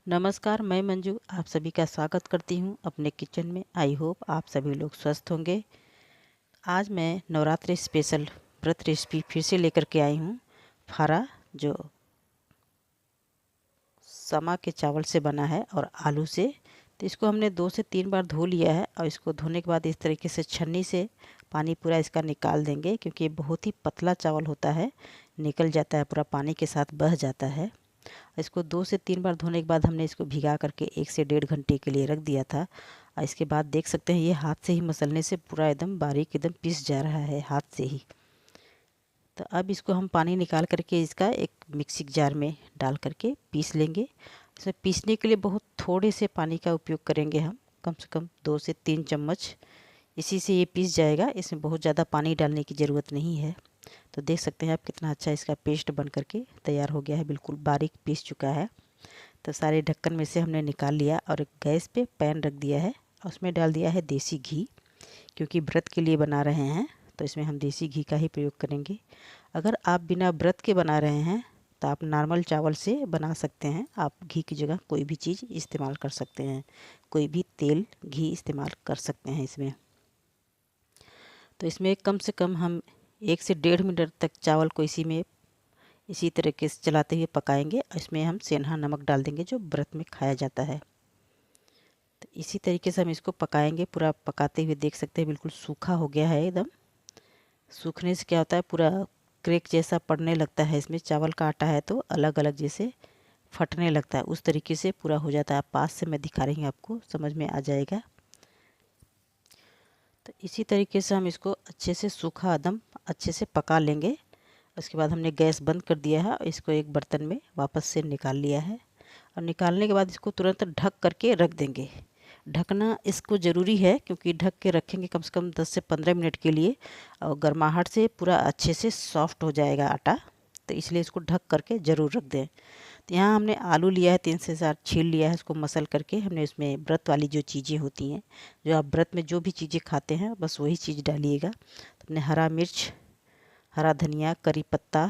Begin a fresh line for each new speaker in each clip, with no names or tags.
नमस्कार, मैं मंजू आप सभी का स्वागत करती हूँ अपने किचन में। आई होप आप सभी लोग स्वस्थ होंगे। आज मैं नवरात्रि स्पेशल व्रत रेसिपी फिर से लेकर के आई हूँ। फारा जो समा के चावल से बना है और आलू से। तो इसको हमने 2 से 3 बार धो लिया है और इसको धोने के बाद इस तरीके से छन्नी से पानी पूरा इसका निकाल देंगे, क्योंकि ये बहुत ही पतला चावल होता है, निकल जाता है, पूरा पानी के साथ बह जाता है। इसको 2 से 3 बार धोने के बाद हमने इसको भिगा करके 1 से 1.5 घंटे के लिए रख दिया था। और इसके बाद देख सकते हैं ये हाथ से ही मसलने से पूरा एकदम बारीक एकदम पिस जा रहा है हाथ से ही। तो अब इसको हम पानी निकाल करके इसका एक मिक्सी जार में डाल करके पीस लेंगे। इसे पीसने के लिए बहुत थोड़े से पानी का उपयोग करेंगे हम, कम से कम 2 से 3 चम्मच। इसी से ये पीस जाएगा, इसमें बहुत ज़्यादा पानी डालने की ज़रूरत नहीं है। तो देख सकते हैं आप कितना अच्छा इसका पेस्ट बन करके तैयार हो गया है, बिल्कुल बारीक पीस चुका है। तो सारे ढक्कन में से हमने निकाल लिया और एक गैस पे पैन रख दिया है और उसमें डाल दिया है देसी घी, क्योंकि व्रत के लिए बना रहे हैं तो इसमें हम देसी घी का ही प्रयोग करेंगे। अगर आप बिना व्रत के बना रहे हैं तो आप नॉर्मल चावल से बना सकते हैं। आप घी की जगह कोई भी चीज़ इस्तेमाल कर सकते हैं, कोई भी तेल घी इस्तेमाल कर सकते हैं इसमें। तो इसमें कम से कम हम 1 से 1.5 मिनट तक चावल को इसी तरीके से चलाते हुए पकाएंगे। इसमें हम सेंधा नमक डाल देंगे जो व्रत में खाया जाता है। तो इसी तरीके से हम इसको पकाएंगे। पूरा पकाते हुए देख सकते हैं बिल्कुल सूखा हो गया है एकदम। सूखने से क्या होता है, पूरा क्रेक जैसा पड़ने लगता है। इसमें चावल का आटा है तो अलग अलग जैसे फटने लगता है, उस तरीके से पूरा हो जाता है। आप पास से मैं दिखा रही हूँ, आपको समझ में आ जाएगा। तो इसी तरीके से हम इसको अच्छे से सूखा एकदम अच्छे से पका लेंगे। उसके बाद हमने गैस बंद कर दिया है और इसको एक बर्तन में वापस से निकाल लिया है। और निकालने के बाद इसको तुरंत ढक करके रख देंगे। ढकना इसको ज़रूरी है, क्योंकि ढक के रखेंगे कम से कम 10 से 15 मिनट के लिए और गर्माहट से पूरा अच्छे से सॉफ्ट हो जाएगा आटा। तो इसलिए इसको ढक करके ज़रूर रख दें। तो यहाँ हमने आलू लिया है, 3 से 4 छील लिया है। इसको मसल करके हमने इसमें व्रत वाली जो चीज़ें होती हैं, जो आप व्रत में जो भी चीज़ें खाते हैं बस वही चीज़ डालिएगा। तो हमने हरा मिर्च, हरा धनिया, करी पत्ता,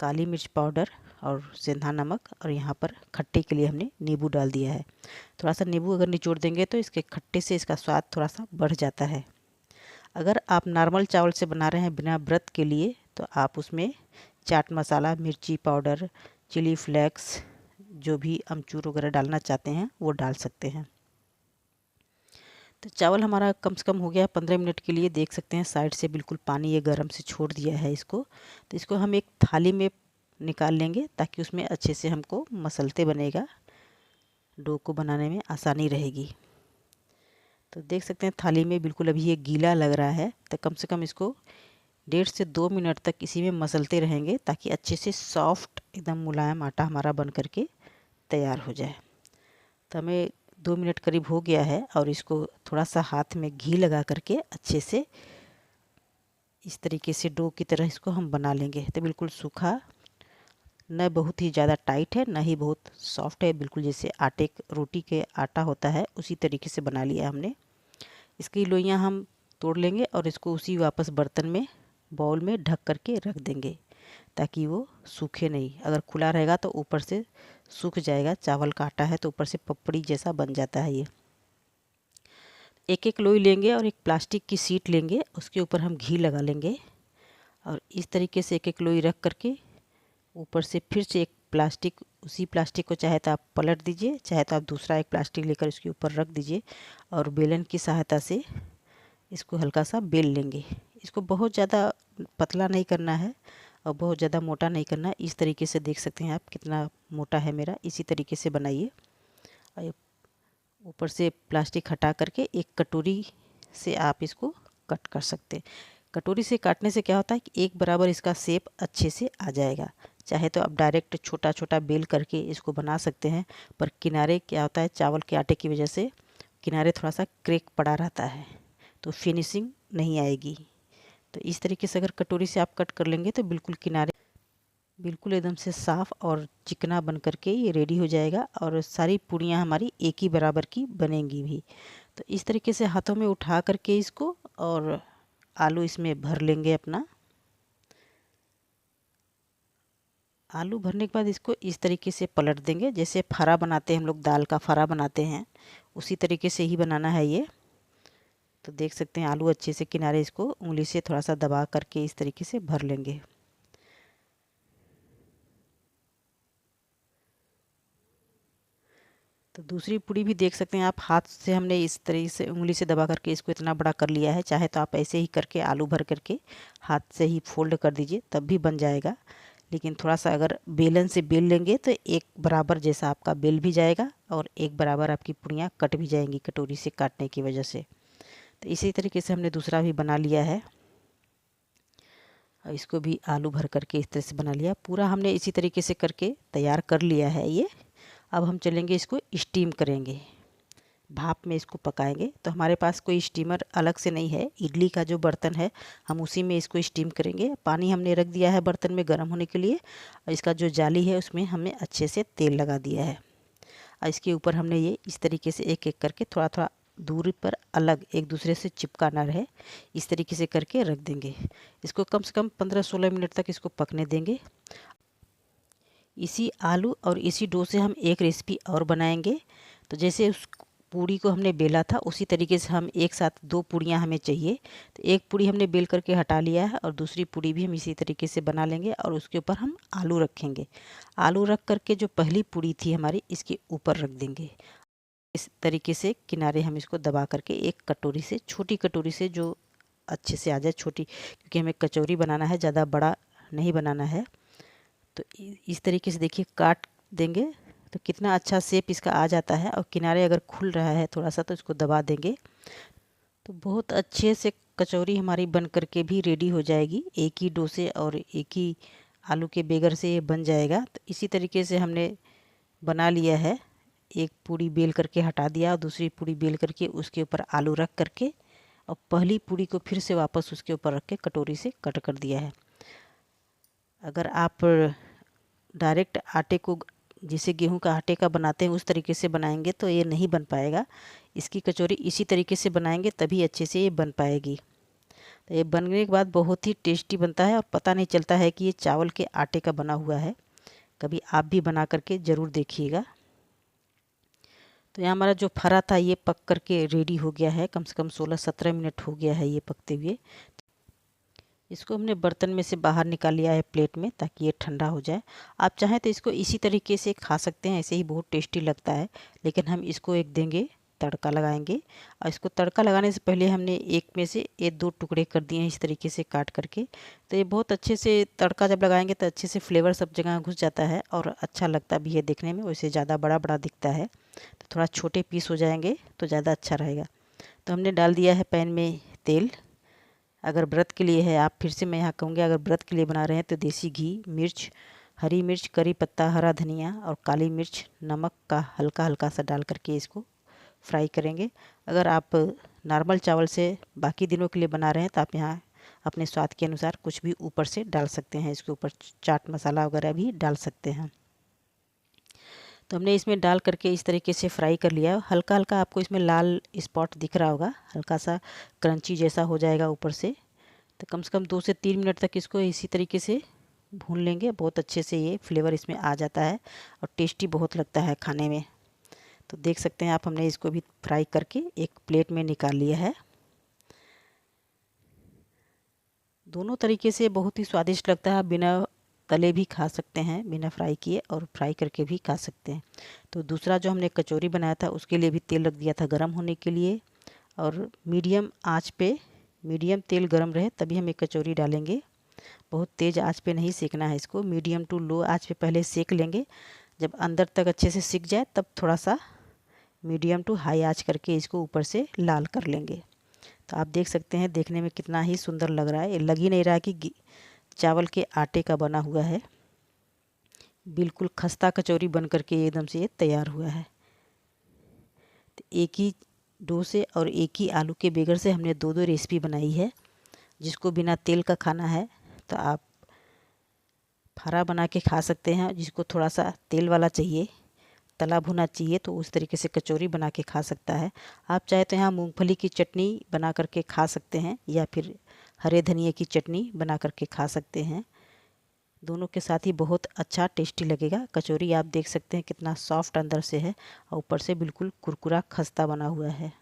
काली मिर्च पाउडर और सेंधा नमक, और यहाँ पर खट्टे के लिए हमने नींबू डाल दिया है। थोड़ा सा नींबू अगर निचोड़ देंगे तो इसके खट्टे से इसका स्वाद थोड़ा सा बढ़ जाता है। अगर आप नॉर्मल चावल से बना रहे हैं बिना व्रत के लिए, तो आप उसमें चाट मसाला, मिर्ची पाउडर, चिली फ्लेक्स, जो भी अमचूर वगैरह डालना चाहते हैं वो डाल सकते हैं। तो चावल हमारा कम से कम हो गया 15 मिनट के लिए। देख सकते हैं साइड से बिल्कुल पानी ये गर्म से छोड़ दिया है इसको। तो इसको हम एक थाली में निकाल लेंगे ताकि उसमें अच्छे से हमको मसलते बनेगा, डो को बनाने में आसानी रहेगी। तो देख सकते हैं थाली में बिल्कुल अभी ये गीला लग रहा है। तो कम से कम इसको 1.5 से 2 मिनट तक इसी में मसलते रहेंगे ताकि अच्छे से सॉफ्ट एकदम मुलायम आटा हमारा बन करके तैयार हो जाए। तो हमें 2 मिनट करीब हो गया है और इसको थोड़ा सा हाथ में घी लगा करके अच्छे से इस तरीके से डो की तरह इसको हम बना लेंगे। तो बिल्कुल सूखा, न बहुत ही ज़्यादा टाइट है, न ही बहुत सॉफ्ट है, बिल्कुल जैसे आटे रोटी के आटा होता है उसी तरीके से बना लिया हमने। इसकी लोइयाँ हम तोड़ लेंगे और इसको उसी वापस बर्तन में बाउल में ढक करके रख देंगे ताकि वो सूखे नहीं। अगर खुला रहेगा तो ऊपर से सूख जाएगा, चावल का आटा है तो ऊपर से पपड़ी जैसा बन जाता है ये। एक एक लोई लेंगे और एक प्लास्टिक की शीट लेंगे, उसके ऊपर हम घी लगा लेंगे और इस तरीके से एक एक लोई रख करके ऊपर से फिर से एक प्लास्टिक, उसी प्लास्टिक को चाहे तो आप पलट दीजिए, चाहे तो आप दूसरा एक प्लास्टिक लेकर उसके ऊपर रख दीजिए और बेलन की सहायता से इसको हल्का सा बेल लेंगे। इसको बहुत ज़्यादा पतला नहीं करना है और बहुत ज़्यादा मोटा नहीं करना है। इस तरीके से देख सकते हैं आप कितना मोटा है मेरा, इसी तरीके से बनाइए। और ऊपर से प्लास्टिक हटा करके एक कटोरी से आप इसको कट कर सकते हैं। कटोरी से काटने से क्या होता है कि एक बराबर इसका शेप अच्छे से आ जाएगा। चाहे तो आप डायरेक्ट छोटा छोटा बेल करके इसको बना सकते हैं, पर किनारे क्या होता है, चावल के आटे की वजह से किनारे थोड़ा सा क्रेक पड़ा रहता है तो फिनिशिंग नहीं आएगी। तो इस तरीके से अगर कटोरी से आप कट कर लेंगे तो बिल्कुल किनारे बिल्कुल एकदम से साफ़ और चिकना बन करके ये रेडी हो जाएगा और सारी पूड़ियाँ हमारी एक ही बराबर की बनेंगी भी। तो इस तरीके से हाथों में उठा करके इसको और आलू इसमें भर लेंगे अपना। आलू भरने के बाद इसको इस तरीके से पलट देंगे, जैसे फरा बनाते हैं हम लोग, दाल का फरा बनाते हैं, उसी तरीके से ही बनाना है ये। तो देख सकते हैं आलू अच्छे से किनारे इसको उंगली से थोड़ा सा दबा करके इस तरीके से भर लेंगे। तो दूसरी पूड़ी भी देख सकते हैं आप, हाथ से हमने इस तरीके से उंगली से दबा करके इसको इतना बड़ा कर लिया है। चाहे तो आप ऐसे ही करके आलू भर करके हाथ से ही फोल्ड कर दीजिए, तब भी बन जाएगा। लेकिन थोड़ा सा अगर बेलन से बेल लेंगे तो एक बराबर जैसा आपका बेल भी जाएगा और एक बराबर आपकी पूड़ियाँ कट भी जाएंगी कटोरी से काटने की वजह से। तो इसी तरीके से हमने दूसरा भी बना लिया है और इसको भी आलू भर करके इस तरह से बना लिया। पूरा हमने इसी तरीके से करके तैयार कर लिया है ये। अब हम चलेंगे इसको स्टीम करेंगे, भाप में इसको पकाएंगे। तो हमारे पास कोई स्टीमर अलग से नहीं है, इडली का जो बर्तन है हम उसी में इसको स्टीम करेंगे। पानी हमने रख दिया है बर्तन में गर्म होने के लिए और इसका जो जाली है उसमें हमने अच्छे से तेल लगा दिया है और इसके ऊपर हमने ये इस तरीके से एक एक करके थोड़ा थोड़ा दूरी पर अलग एक दूसरे से चिपका ना रहे, इस तरीके से करके रख देंगे। इसको कम से कम 15-16 मिनट तक इसको पकने देंगे। इसी आलू और इसी डो से हम एक रेसिपी और बनाएंगे। तो जैसे उस पूड़ी को हमने बेला था उसी तरीके से हम एक साथ दो पूड़ियाँ हमें चाहिए। तो एक पूड़ी हमने बेल करके हटा लिया है और दूसरी पूड़ी भी हम इसी तरीके से बना लेंगे और उसके ऊपर हम आलू रखेंगे। आलू रख करके जो पहली पूड़ी थी हमारी इसके ऊपर रख देंगे। इस तरीके से किनारे हम इसको दबा करके एक कटोरी से, छोटी कटोरी से जो अच्छे से आ जाए, छोटी क्योंकि हमें कचौरी बनाना है, ज़्यादा बड़ा नहीं बनाना है। तो इस तरीके से देखिए काट देंगे तो कितना अच्छा शेप इसका आ जाता है और किनारे अगर खुल रहा है थोड़ा सा तो इसको दबा देंगे तो बहुत अच्छे से कचौरी हमारी बन करके भी रेडी हो जाएगी। एक ही डोसे और एक ही आलू के बेगर से ये बन जाएगा। तो इसी तरीके से हमने बना लिया है। एक पूड़ी बेल करके हटा दिया और दूसरी पूड़ी बेल करके उसके ऊपर आलू रख करके और पहली पूड़ी को फिर से वापस उसके ऊपर रख के कटोरी से कट कर दिया है। अगर आप डायरेक्ट आटे को जिसे गेहूं का आटे का बनाते हैं उस तरीके से बनाएंगे तो ये नहीं बन पाएगा। इसकी कचौरी इसी तरीके से बनाएंगे तभी अच्छे से ये बन पाएगी। तो ये बनने के बाद बहुत ही टेस्टी बनता है और पता नहीं चलता है कि ये चावल के आटे का बना हुआ है। कभी आप भी बना करके ज़रूर देखिएगा। तो यहाँ हमारा जो फरा था ये पक करके रेडी हो गया है, कम से कम 16-17 मिनट हो गया है ये पकते हुए। इसको हमने बर्तन में से बाहर निकाल लिया है प्लेट में ताकि ये ठंडा हो जाए। आप चाहें तो इसको इसी तरीके से खा सकते हैं, ऐसे ही बहुत टेस्टी लगता है। लेकिन हम इसको एक देंगे तड़का लगाएंगे और इसको तड़का लगाने से पहले हमने एक में से एक दो टुकड़े कर दिए हैं इस तरीके से काट करके। तो ये बहुत अच्छे से तड़का जब लगाएंगे तो अच्छे से फ्लेवर सब जगह घुस जाता है और अच्छा लगता भी है देखने में। वैसे ज़्यादा बड़ा बड़ा दिखता है तो थोड़ा छोटे पीस हो जाएंगे तो ज़्यादा अच्छा रहेगा। तो हमने डाल दिया है पैन में तेल। अगर व्रत के लिए है, आप फिर से मैं यहाँ कहूँगी अगर व्रत के लिए बना रहे हैं तो देसी घी, मिर्च, हरी मिर्च, करी पत्ता, हरा धनिया और काली मिर्च, नमक का हल्का हल्का सा डाल करके इसको फ्राई करेंगे। अगर आप नॉर्मल चावल से बाकी दिनों के लिए बना रहे हैं तो आप यहाँ अपने स्वाद के अनुसार कुछ भी ऊपर से डाल सकते हैं। इसके ऊपर चाट मसाला वगैरह भी डाल सकते हैं। तो हमने इसमें डाल करके इस तरीके से फ्राई कर लिया। हल्का हल्का आपको इसमें लाल स्पॉट दिख रहा होगा, हल्का सा क्रंची जैसा हो जाएगा ऊपर से। तो कम से कम 2 से 3 मिनट तक इसको इसी तरीके से भून लेंगे। बहुत अच्छे से ये फ्लेवर इसमें आ जाता है और टेस्टी बहुत लगता है खाने में। तो देख सकते हैं आप, हमने इसको भी फ्राई करके एक प्लेट में निकाल लिया है। दोनों तरीके से बहुत ही स्वादिष्ट लगता है। बिना तले भी खा सकते हैं, बिना फ्राई किए, और फ्राई करके भी खा सकते हैं। तो दूसरा जो हमने कचौरी बनाया था उसके लिए भी तेल रख दिया था गर्म होने के लिए और मीडियम आंच पे, मीडियम तेल गर्म रहे तभी हम एक कचौरी डालेंगे। बहुत तेज़ आंच पे नहीं सेकना है इसको, मीडियम टू लो आंच पे पहले सेक लेंगे। जब अंदर तक अच्छे से सिक जाए तब थोड़ा सा मीडियम टू हाई आंच करके इसको ऊपर से लाल कर लेंगे। तो आप देख सकते हैं देखने में कितना ही सुंदर लग रहा है। ये लग ही नहीं रहा कि चावल के आटे का बना हुआ है। बिल्कुल खस्ता कचौरी बन करके एकदम से ये तैयार हुआ है। तो एक ही डो से और एक ही आलू के बेगर से हमने दो दो रेसिपी बनाई है। जिसको बिना तेल का खाना है तो आप फरा बना के खा सकते हैं। जिसको थोड़ा सा तेल वाला चाहिए, तला भुना चाहिए, तो उस तरीके से कचौरी बना के खा सकता है। आप चाहे तो यहाँ मूंगफली की चटनी बना करके खा सकते हैं या फिर हरे धनिए की चटनी बना करके खा सकते हैं। दोनों के साथ ही बहुत अच्छा टेस्टी लगेगा। कचौरी आप देख सकते हैं कितना सॉफ्ट अंदर से है और ऊपर से बिल्कुल कुरकुरा खस्ता बना हुआ है।